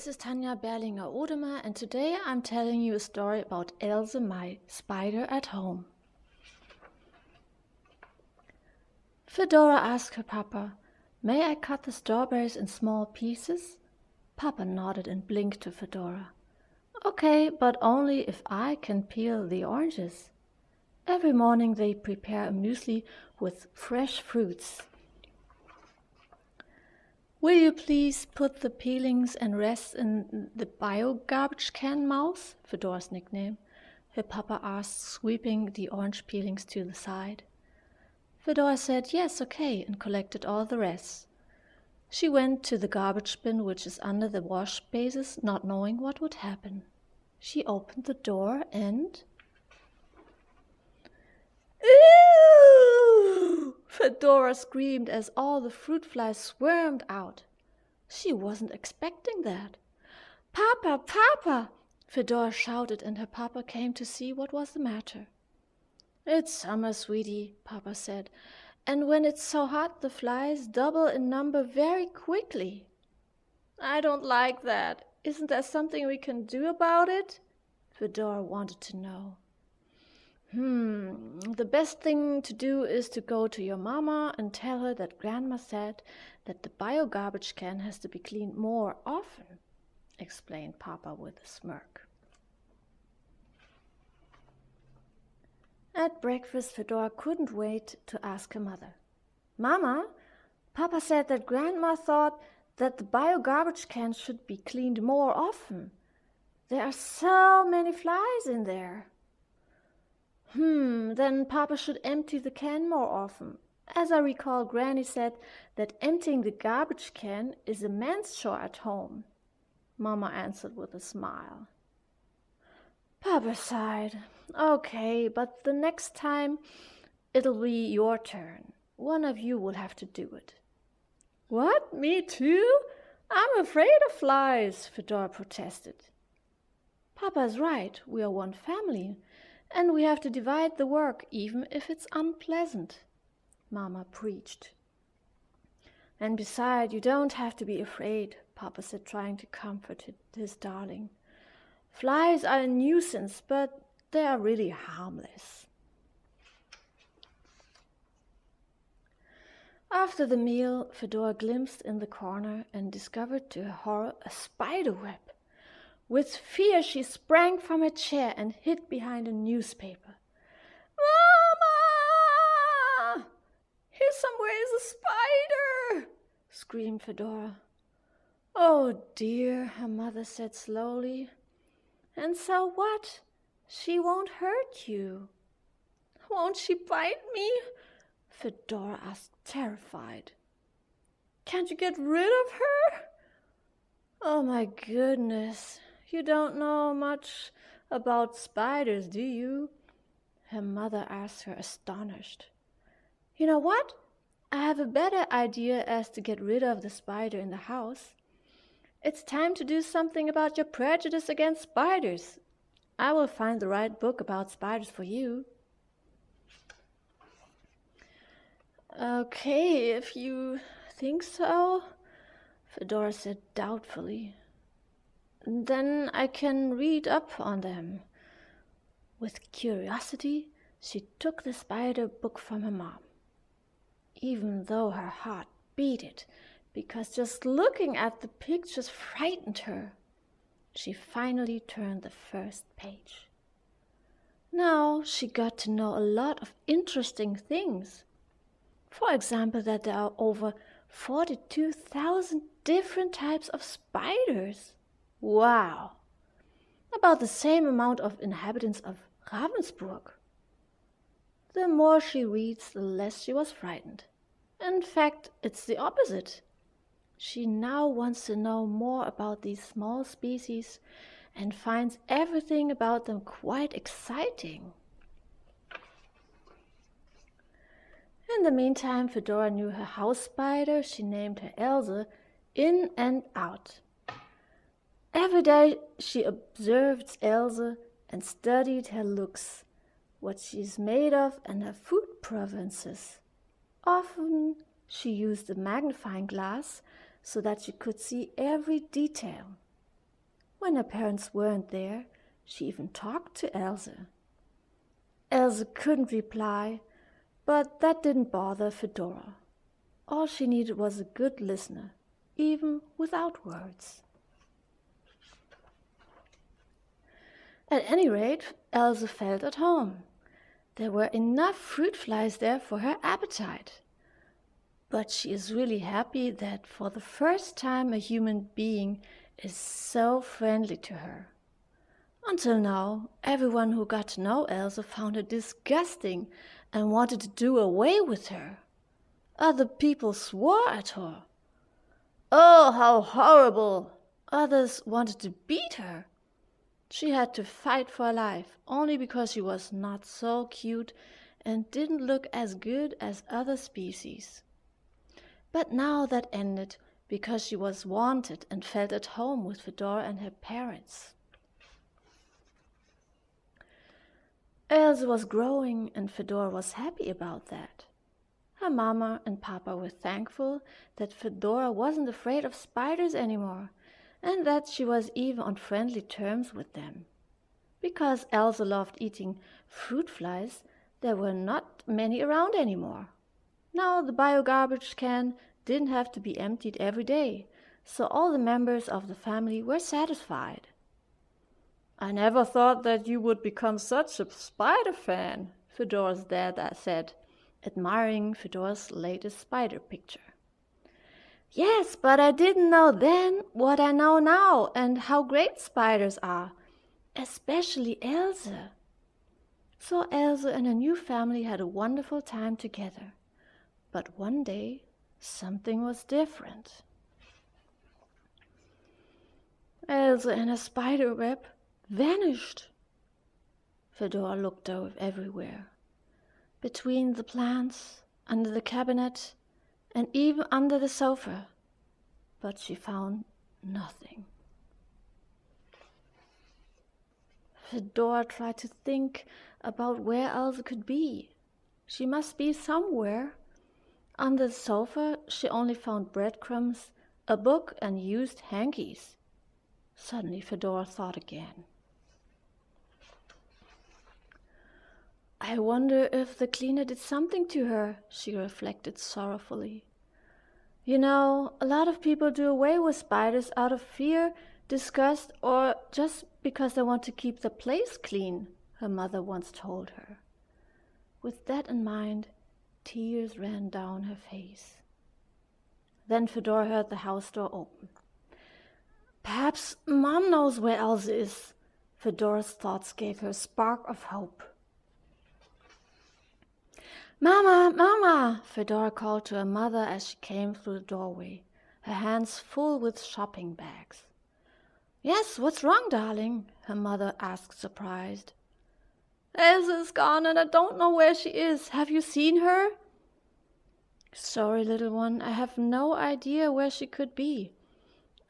this is Tanja Berlinger-Odemer, and today I'm telling you a story about Else, my spider at home. Fedora asked her papa, "May I cut the strawberries in small pieces?" Papa nodded and blinked to Fedora. "Okay, but only if I can peel the oranges." Every morning they prepare a muesli with fresh fruits. "Will you please put the peelings and rest in the bio-garbage can, Mouse?" Fedora's nickname. Her papa asked, sweeping the orange peelings to the side. Fedora said yes, okay, and collected all the rest. She went to the garbage bin, which is under the wash bases, not knowing what would happen. She opened the door and... "Ew!" Fedora screamed as all the fruit flies swarmed out. She wasn't expecting that. "Papa, Papa!" Fedora shouted, and her papa came to see what was the matter. "It's summer, sweetie," Papa said, "and when it's so hot, the flies double in number very quickly." "I don't like that. Isn't there something we can do about it?" Fedora wanted to know. The best thing to do is to go to your mama and tell her that Grandma said that the bio-garbage can has to be cleaned more often," explained Papa with a smirk. At breakfast, Fedora couldn't wait to ask her mother. "Mama, Papa said that Grandma thought that the bio-garbage can should be cleaned more often. There are so many flies in there." Then Papa should empty the can more often. As I recall, Granny said that emptying the garbage can is a man's chore at home," Mama answered with a smile. Papa sighed. "Okay, but the next time it'll be your turn. One of you will have to do it." "What, me too? I'm afraid of flies," Fedora protested. "Papa's right, we are one family. And we have to divide the work, even if it's unpleasant," Mama preached. "And besides, you don't have to be afraid," Papa said, trying to comfort his darling. "Flies are a nuisance, but they are really harmless." After the meal, Fedora glimpsed in the corner and discovered to her horror a spider web. With fear, she sprang from her chair and hid behind a newspaper. "Mama! Here somewhere is a spider!" screamed Fedora. "Oh dear," her mother said slowly. "And so what? She won't hurt you." "Won't she bite me?" Fedora asked, terrified. "Can't you get rid of her?" "Oh my goodness. You don't know much about spiders, do you?" her mother asked her, astonished. "You know what? I have a better idea as to get rid of the spider in the house. It's time to do something about your prejudice against spiders. I will find the right book about spiders for you." "Okay, if you think so," Fedora said doubtfully. "Then I can read up on them." With curiosity, she took the spider book from her mom. Even though her heart beat it, because just looking at the pictures frightened her, she finally turned the first page. Now she got to know a lot of interesting things. For example, that there are over 42,000 different types of spiders. Wow! About the same amount of inhabitants of Ravensburg. The more she reads, the less she was frightened. In fact, it's the opposite. She now wants to know more about these small species and finds everything about them quite exciting. In the meantime, Fedora knew her house spider, she named her Else, in and out. Every day she observed Else and studied her looks, what she's made of, and her food preferences. Often she used a magnifying glass so that she could see every detail. When her parents weren't there, she even talked to Else. Else couldn't reply, but that didn't bother Fedora. All she needed was a good listener, even without words. At any rate, Else felt at home. There were enough fruit flies there for her appetite. But she is really happy that for the first time a human being is so friendly to her. Until now, everyone who got to know Else found her disgusting and wanted to do away with her. Other people swore at her. Oh, how horrible! Others wanted to beat her. She had to fight for her life only because she was not so cute and didn't look as good as other species. But now that ended because she was wanted and felt at home with Fedora and her parents. Else was growing and Fedora was happy about that. Her mama and papa were thankful that Fedora wasn't afraid of spiders anymore and that she was even on friendly terms with them. Because Else loved eating fruit flies, there were not many around anymore. Now the biogarbage can didn't have to be emptied every day, so all the members of the family were satisfied. "I never thought that you would become such a spider fan," Fedora's dad said, admiring Fedora's latest spider picture. "Yes, but I didn't know then what I know now and how great spiders are, especially Else." So Else and her new family had a wonderful time together. But one day, something was different. Else and her spider web vanished. Fedora looked everywhere, between the plants, under the cabinet, and even under the sofa, but she found nothing. Fedora tried to think about where Else could be. She must be somewhere. Under the sofa, she only found breadcrumbs, a book, and used hankies. Suddenly, Fedora thought again. "I wonder if the cleaner did something to her," she reflected sorrowfully. "You know, a lot of people do away with spiders out of fear, disgust, or just because they want to keep the place clean," her mother once told her. With that in mind, tears ran down her face. Then Fedora heard the house door open. "Perhaps Mom knows where Else is." Fedora's thoughts gave her a spark of hope. "Mama, Mama!" Fedora called to her mother as she came through the doorway, her hands full with shopping bags. "Yes, what's wrong, darling?" her mother asked, surprised. "Else is gone and I don't know where she is. Have you seen her?" "Sorry, little one, I have no idea where she could be.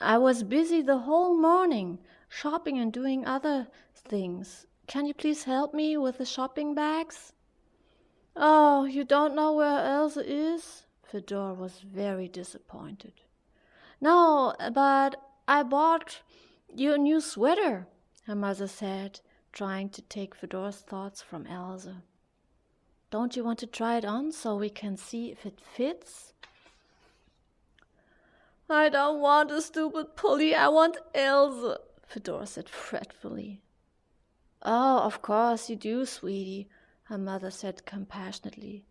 I was busy the whole morning, shopping and doing other things. Can you please help me with the shopping bags?" "Oh, you don't know where Else is?" Fedora was very disappointed. "No, but I bought you a new sweater," her mother said, trying to take Fedora's thoughts from Else. "Don't you want to try it on so we can see if it fits?" "I don't want a stupid pulley, I want Else," Fedora said fretfully. "Oh, of course you do, sweetie," her mother said compassionately.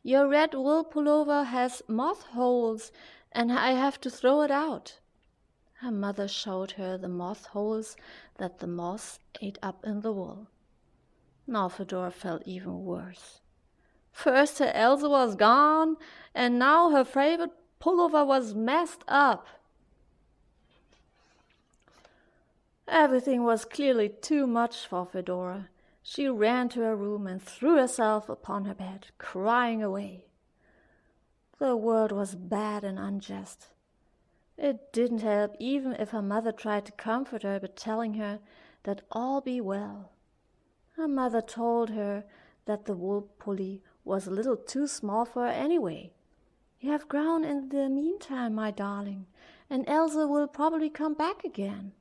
"Your red wool pullover has moth holes and I have to throw it out." Her mother showed her the moth holes that the moths ate up in the wool. Now Fedora felt even worse. First her Else was gone, and now her favorite pullover was messed up. Everything was clearly too much for Fedora. She ran to her room and threw herself upon her bed, crying away. The world was bad and unjust. It didn't help even if her mother tried to comfort her by telling her that all be well. Her mother told her that the wool pulley was a little too small for her anyway. "You have grown in the meantime, my darling, and Else will probably come back again."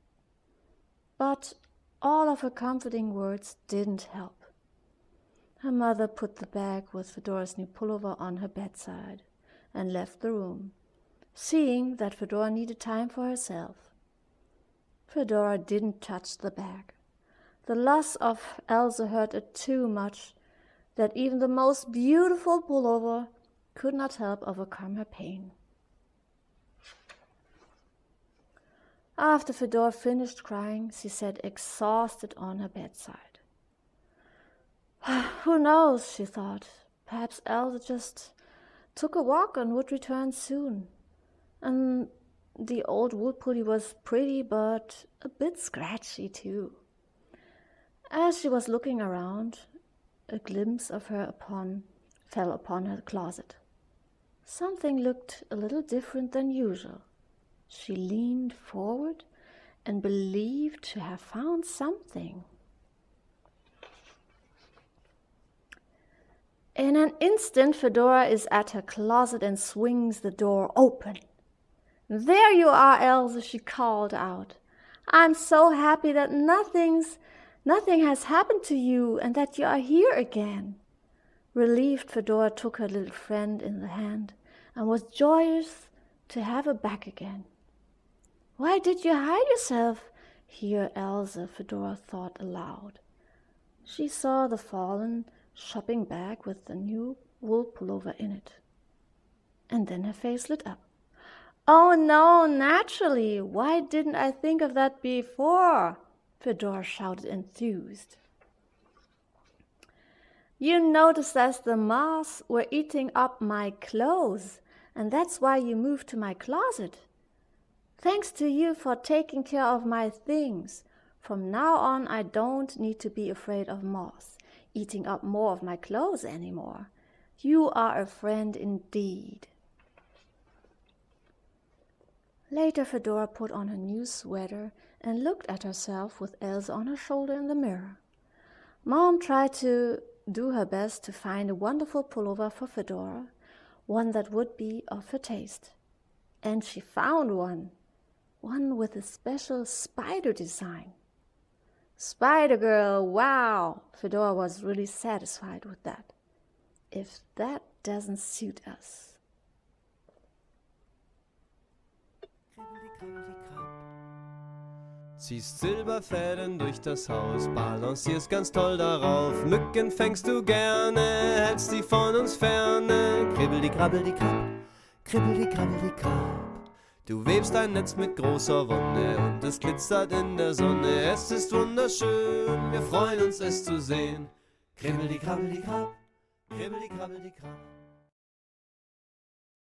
But all of her comforting words didn't help. Her mother put the bag with Fedora's new pullover on her bedside and left the room, seeing that Fedora needed time for herself. Fedora didn't touch the bag. The loss of Elsa hurt her too much that even the most beautiful pullover could not help overcome her pain. After Fedora finished crying, she sat exhausted on her bedside. Who knows, she thought. Perhaps Elsa just took a walk and would return soon. And the old wood pully was pretty, but a bit scratchy too. As she was looking around, a glimpse of her fell upon her closet. Something looked a little different than usual. She leaned forward and believed to have found something. In an instant, Fedora is at her closet and swings the door open. "There you are, Elsa," she called out. "I'm so happy that nothing has happened to you and that you are here again." Relieved, Fedora took her little friend in the hand and was joyous to have her back again. "Why did you hide yourself here, Elsa?" Fedora thought aloud. She saw the fallen shopping bag with the new wool pullover in it. And then her face lit up. "Oh no, naturally! Why didn't I think of that before?" Fedora shouted, enthused. "You noticed that the moths were eating up my clothes, and that's why you moved to my closet. Thanks to you for taking care of my things. From now on, I don't need to be afraid of moths eating up more of my clothes anymore. You are a friend indeed." Later, Fedora put on her new sweater and looked at herself with Elsa on her shoulder in the mirror. Mom tried to do her best to find a wonderful pullover for Fedora, one that would be of her taste. And she found one with a special spider design. Spider Girl, wow! Fedora was really satisfied with that. If that doesn't suit us. Ziehst Silberfäden durch das Haus, balancierst ganz toll darauf. Mücken fängst du gerne, hältst sie von uns ferne. Kribbel-die-krabbel-die-krabb, kribbel-die-krabbel-die-krabb. Du webst ein Netz mit großer Wonne und es glitzert in der Sonne. Es ist wunderschön, wir freuen uns es zu sehen. Kribbel-die-krabbel-die-krabb, kribbel-die-krabbel-die-krabb.